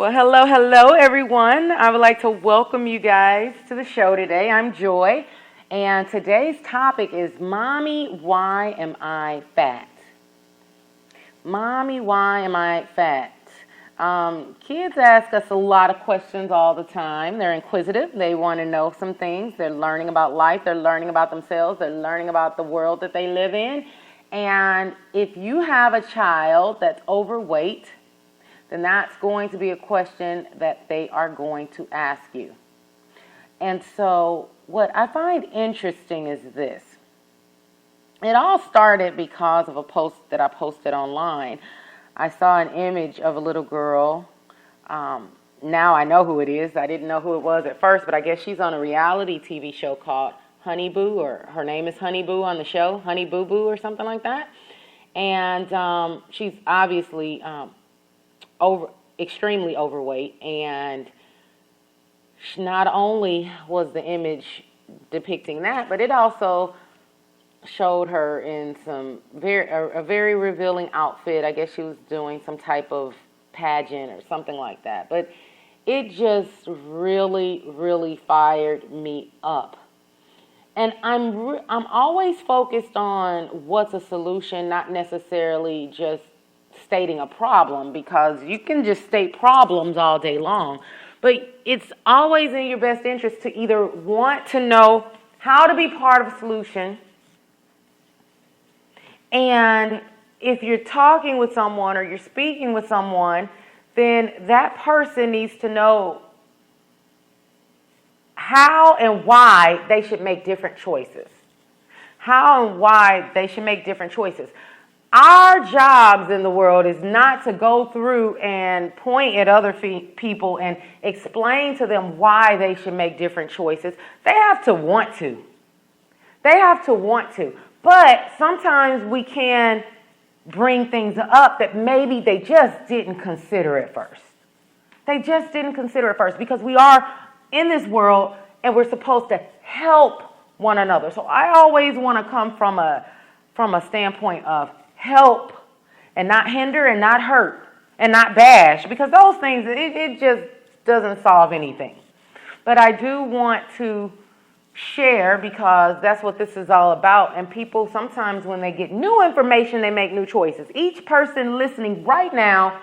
Well, hello, everyone. I would like to welcome you guys to the show today. I'm Joy, and today's topic is Mommy, why am I fat? Mommy, why am I fat? Kids ask us a lot of questions all the time. They're inquisitive. They want to know some things. They're learning about life. They're learning about themselves. They're learning about the world that they live in. And if you have a child that's overweight, then that's going to be a question that they are going to ask you. And so what I find interesting is this. It all started because of a post that I posted online. I saw an image of a little girl. Now I know who it is. I didn't know who it was at first, but I guess she's on a reality TV show called Honey Boo, or her name is Honey Boo on the show, Honey Boo Boo or something like that. And she's obviously extremely overweight, and not only was the image depicting that, but it also showed her in a very revealing outfit. I guess she was doing some type of pageant or something like that. But it just really fired me up. And I'm always focused on what's a solution, not necessarily just stating a problem, because you can just state problems all day long. But it's always in your best interest to either want to know how to be part of a solution, and if you're talking with someone or you're speaking with someone, then that person needs to know how and why they should make different choices. How and why they should make different choices. Our jobs in the world is not to go through and point at other people and explain to them why they should make different choices. They have to want to. They have to want to. But sometimes we can bring things up that maybe they just didn't consider at first. They just didn't consider at first, because we are in this world and we're supposed to help one another. So I always want to come from a standpoint of help and not hinder and not hurt and not bash, because those things, it just doesn't solve anything. But I do want to share, because that's what this is all about. And people sometimes, when they get new information, they make new choices. Each person listening right now,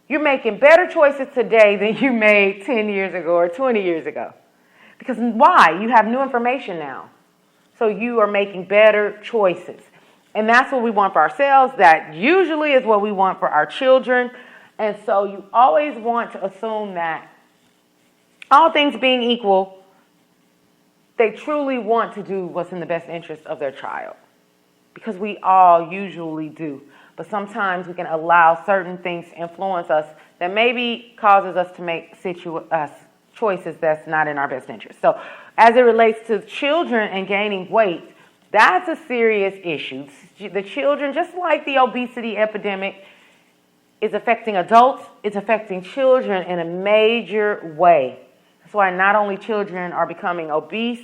you're making better choices today than you made 10 years ago or 20 years ago. Because why? You have new information now. So you are making better choices. And that's what we want for ourselves. That usually is what we want for our children. And so you always want to assume that, all things being equal, they truly want to do what's in the best interest of their child. Because we all usually do. But sometimes we can allow certain things to influence us that maybe causes us to make choices that's not in our best interest. So as it relates to children and gaining weight, that's a serious issue. The children, just like the obesity epidemic, is affecting adults, it's affecting children in a major way. That's why not only children are becoming obese,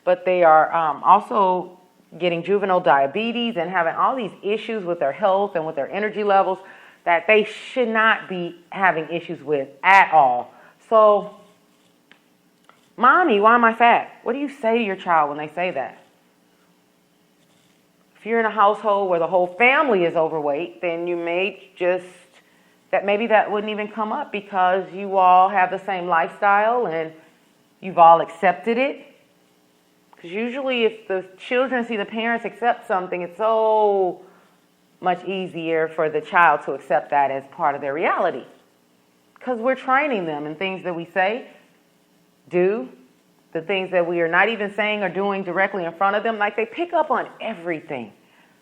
but they are also getting juvenile diabetes and having all these issues with their health and with their energy levels that they should not be having issues with at all. So, Mommy, why am I fat? What do you say to your child when they say that? If you're in a household where the whole family is overweight, then you may maybe that wouldn't even come up, because you all have the same lifestyle and you've all accepted it. Because usually if the children see the parents accept something, it's so much easier for the child to accept that as part of their reality. Because we're training them in things that we say, do, the things that we are not even saying or doing directly in front of them. Like, they pick up on everything.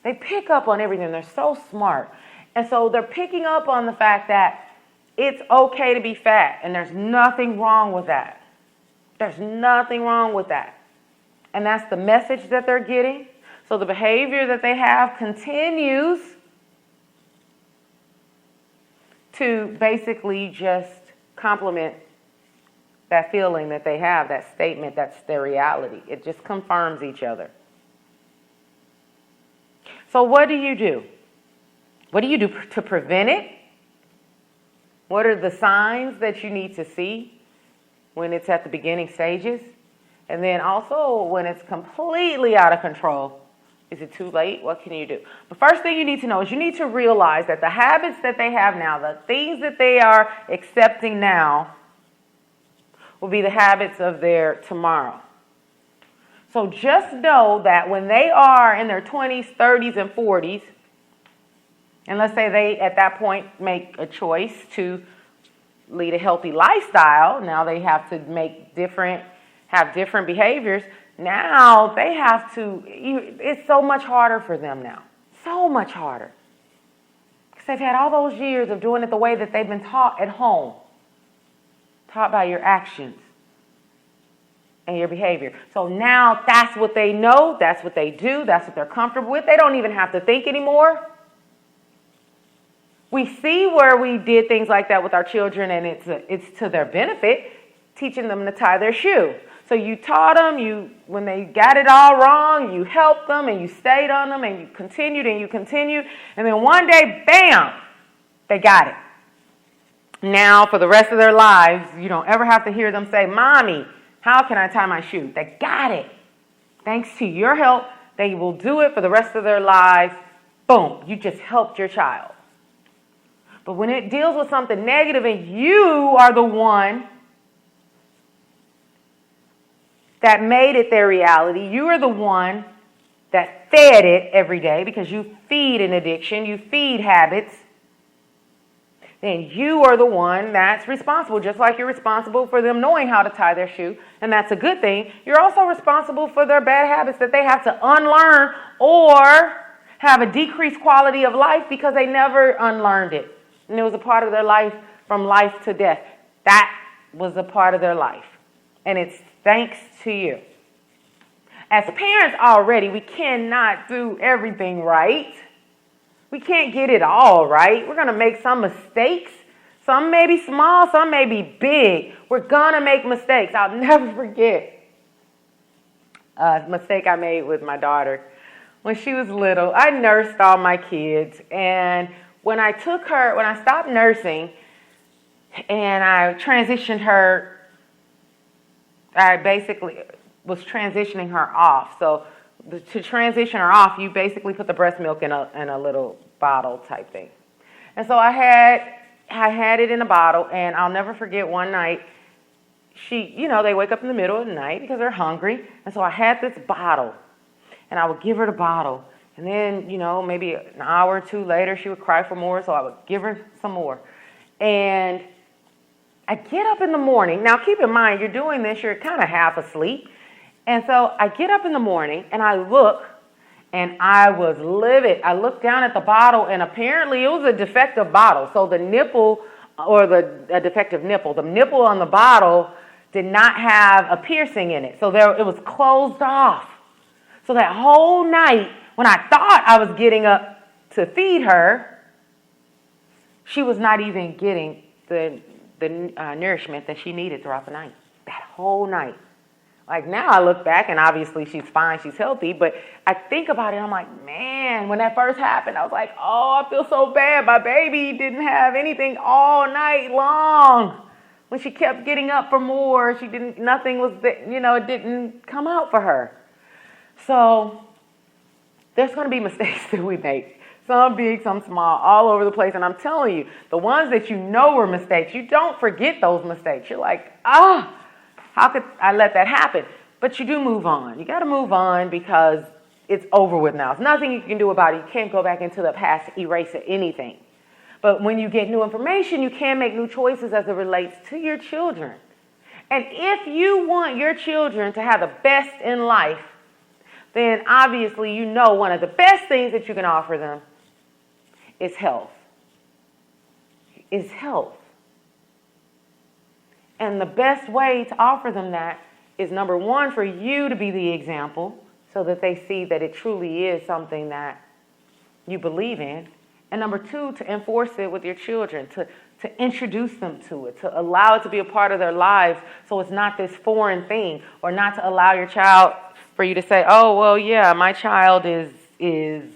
They pick up on everything. They're so smart. And so they're picking up on the fact that it's okay to be fat, and there's nothing wrong with that. There's nothing wrong with that. And that's the message that they're getting. So the behavior that they have continues to basically just complement that feeling that they have, that statement, that's their reality. It just confirms each other. So what do you do? What do you do to prevent it? What are the signs that you need to see when it's at the beginning stages? And then also when it's completely out of control. Is it too late? What can you do? The first thing you need to know is you need to realize that the habits that they have now, the things that they are accepting now, will be the habits of their tomorrow. So just know that when they are in their 20s, 30s, and 40s, and let's say they at that point make a choice to lead a healthy lifestyle, now they have to have different behaviors. Now they have to, it's so much harder for them now. So much harder. Because they've had all those years of doing it the way that they've been taught at home. Taught by your actions and your behavior. So now that's what they know, that's what they do, that's what they're comfortable with. They don't even have to think anymore. We see where we did things like that with our children, and it's to their benefit, teaching them to tie their shoe. So you taught them, when they got it all wrong, you helped them and you stayed on them and you continued, and then one day, bam, they got it. Now, for the rest of their lives, you don't ever have to hear them say, "Mommy, how can I tie my shoe?" They got it. Thanks to your help, they will do it for the rest of their lives. Boom, you just helped your child. But when it deals with something negative and you are the one that made it their reality, you are the one that fed it every day, because you feed an addiction, you feed habits, then you are the one that's responsible. Just like you're responsible for them knowing how to tie their shoe, and that's a good thing, you're also responsible for their bad habits that they have to unlearn or have a decreased quality of life because they never unlearned it. And it was a part of their life from life to death. That was a part of their life. And it's thanks to you. As parents already, we cannot do everything right. We can't get it all right. We're going to make some mistakes. Some may be small, some may be big. We're going to make mistakes. I'll never forget a mistake I made with my daughter. When she was little, I nursed all my kids. And when I stopped nursing and I transitioned her, I basically was transitioning her off. So to transition her off, you basically put the breast milk in a little bottle type thing. And so I had it in a bottle, and I'll never forget one night, they wake up in the middle of the night because they're hungry. And so I had this bottle, and I would give her the bottle. And then, maybe an hour or two later, she would cry for more, so I would give her some more. And I get up in the morning. Now, keep in mind, you're doing this, you're kind of half asleep. And so I get up in the morning, and I look, and I was livid. I looked down at the bottle, and apparently it was a defective bottle. So the nipple, a defective nipple, the nipple on the bottle did not have a piercing in it. So it was closed off. So that whole night, when I thought I was getting up to feed her, she was not even getting the nourishment that she needed throughout the night. That whole night. Like now I look back and obviously she's fine, she's healthy, but I think about it and I'm like, man, when that first happened, I was like, oh, I feel so bad. My baby didn't have anything all night long. When she kept getting up for more, nothing was, it didn't come out for her. So there's going to be mistakes that we make. Some big, some small, all over the place. And I'm telling you, the ones that you know were mistakes, you don't forget those mistakes. You're like, how could I let that happen? But you do move on. You got to move on because it's over with now. There's nothing you can do about it. You can't go back into the past, erase anything. But when you get new information, you can make new choices as it relates to your children. And if you want your children to have the best in life, then obviously one of the best things that you can offer them is health. And the best way to offer them that is, number one, for you to be the example so that they see that it truly is something that you believe in. And number two, to enforce it with your children, to introduce them to it, to allow it to be a part of their lives so it's not this foreign thing, or not to allow your child for you to say, oh, well, yeah, my child is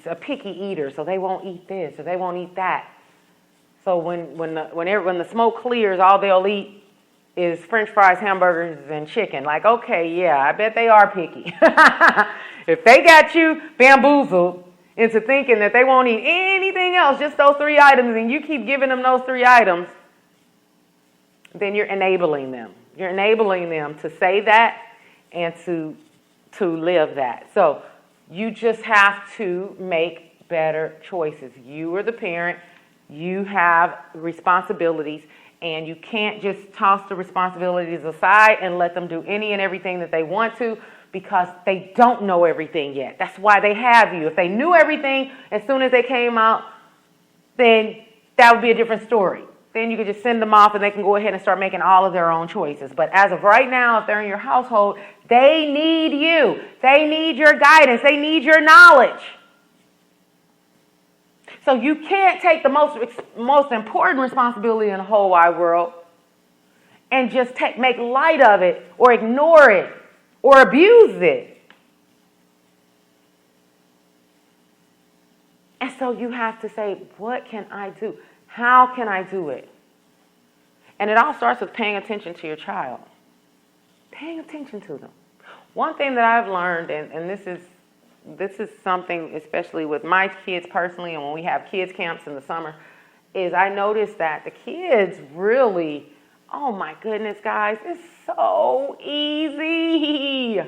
a picky eater, so they won't eat this or they won't eat that. So when the smoke clears, all they'll eat is French fries, hamburgers, and chicken. Like, okay, yeah, I bet they are picky. If they got you bamboozled into thinking that they won't eat anything else, just those 3 items, and you keep giving them those 3 items, then you're enabling them. You're enabling them to say that and to live that. So you just have to make better choices. You are the parent. You have responsibilities, and you can't just toss the responsibilities aside and let them do any and everything that they want to, because they don't know everything yet. That's why they have you. If they knew everything as soon as they came out, then that would be a different story. Then you could just send them off and they can go ahead and start making all of their own choices. But as of right now, if they're in your household, they need you. They need your guidance. They need your knowledge. So you can't take the most important responsibility in the whole wide world and just make light of it or ignore it or abuse it. And so you have to say, what can I do? How can I do it? And it all starts with paying attention to your child. Paying attention to them. One thing that I've learned, and this is something especially with my kids personally, and when we have kids camps in the summer, is I noticed that the kids really, oh my goodness, guys, it's so easy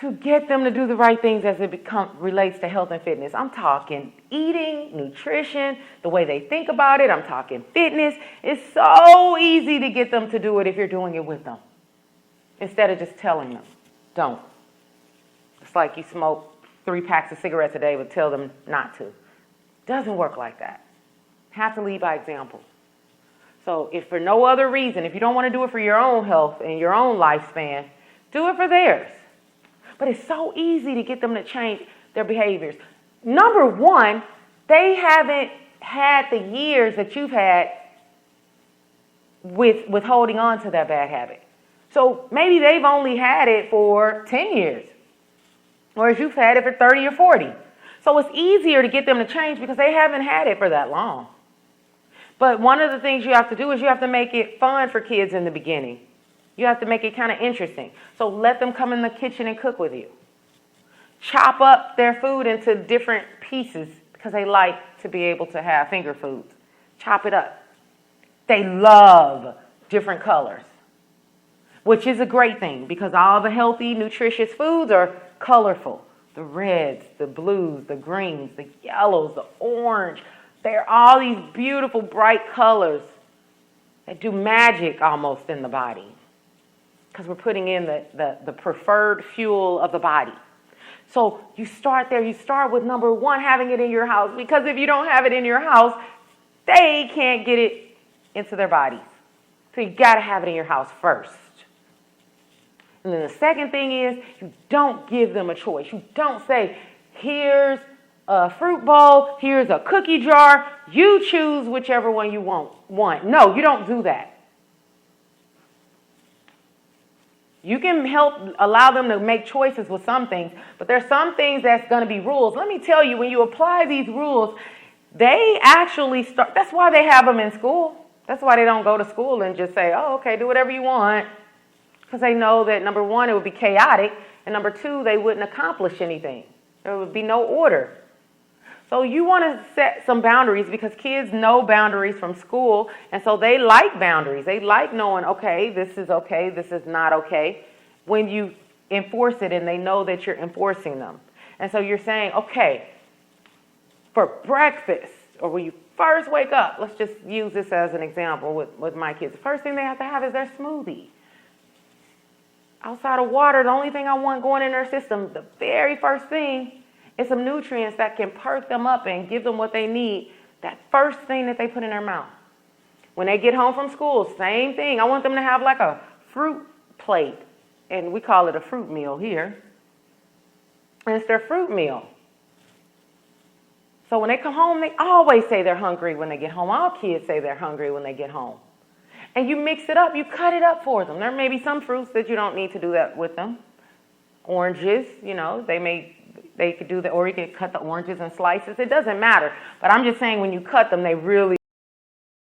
to get them to do the right things as it relates to health and fitness. I'm talking eating, nutrition, the way they think about it. I'm talking fitness. It's so easy to get them to do it if you're doing it with them, instead of just telling them, don't. It's like you smoke 3 packs of cigarettes a day but tell them not to. Doesn't work like that. Have to lead by example. So if for no other reason, if you don't want to do it for your own health and your own lifespan, do it for theirs. But it's so easy to get them to change their behaviors. Number one, they haven't had the years that you've had with holding on to that bad habit. So maybe they've only had it for 10 years, whereas you've had it for 30 or 40. So it's easier to get them to change because they haven't had it for that long. But one of the things you have to do is you have to make it fun for kids in the beginning. You have to make it kind of interesting. So let them come in the kitchen and cook with you. Chop up their food into different pieces because they like to be able to have finger foods. Chop it up. They love different colors, which is a great thing because all the healthy, nutritious foods are colorful. The reds, the blues, the greens, the yellows, the orange. They're all these beautiful, bright colors that do magic almost in the body, because we're putting in the preferred fuel of the body. So you start there. You start with number one, having it in your house, because if you don't have it in your house, they can't get it into their bodies. So you got to have it in your house first. And then the second thing is you don't give them a choice. You don't say, here's a fruit bowl, here's a cookie jar, you choose whichever one you want. No, you don't do that. You can allow them to make choices with some things, but there's some things that's going to be rules. Let me tell you, when you apply these rules, they actually start. That's why they have them in school. That's why they don't go to school and just say, oh, okay, do whatever you want. Because they know that, number one, it would be chaotic, and number two, they wouldn't accomplish anything. There would be no order. So you want to set some boundaries, because kids know boundaries from school, and so they like boundaries. They like knowing, okay, this is not okay, when you enforce it and they know that you're enforcing them. And so you're saying, okay, for breakfast, or when you first wake up, let's just use this as an example with my kids. The first thing they have to have is their smoothie. Outside of water, the only thing I want going in their system, the very first thing, is some nutrients that can perk them up and give them what they need, that first thing that they put in their mouth. When they get home from school, same thing. I want them to have like a fruit plate, and we call it a fruit meal here. And it's their fruit meal. So when they come home, they always say they're hungry when they get home. All kids say they're hungry when they get home. And you mix it up, you cut it up for them. There may be some fruits that you don't need to do that with them. Oranges, they may They could do that, or you could cut the oranges in slices. It doesn't matter. But I'm just saying when you cut them, they really